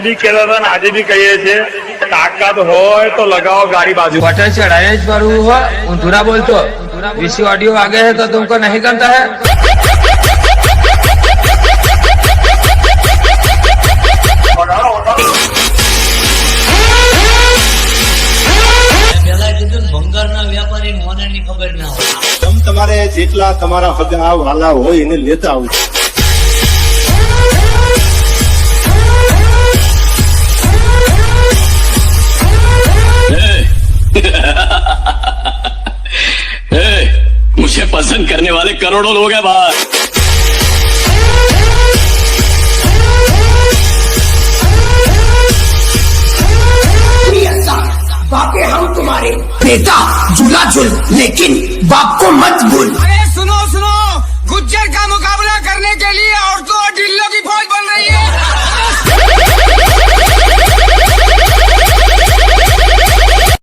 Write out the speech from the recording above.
બી કહેતા હતા ને આજે બી કહીએ છીએ, તાકાત હોય તો लगाओ गाड़ी बाजू। बटर चढ़ाने पर हुआ ऊंधुरा बोलतो इसी ऑडियो आगे है तो तुमको नहीं करता है। ભંગારના વ્યાપારી મને ની ખબર ના હોય, તમારે જેટલા તમારા હગા વાલા હોય એને લેતા આવું। मुझे पसंद करने वाले करोड़ों लोग हैं बाहर। बापे हम तुम्हारे बेटा झूला झूल, लेकिन बाप को मत भूल।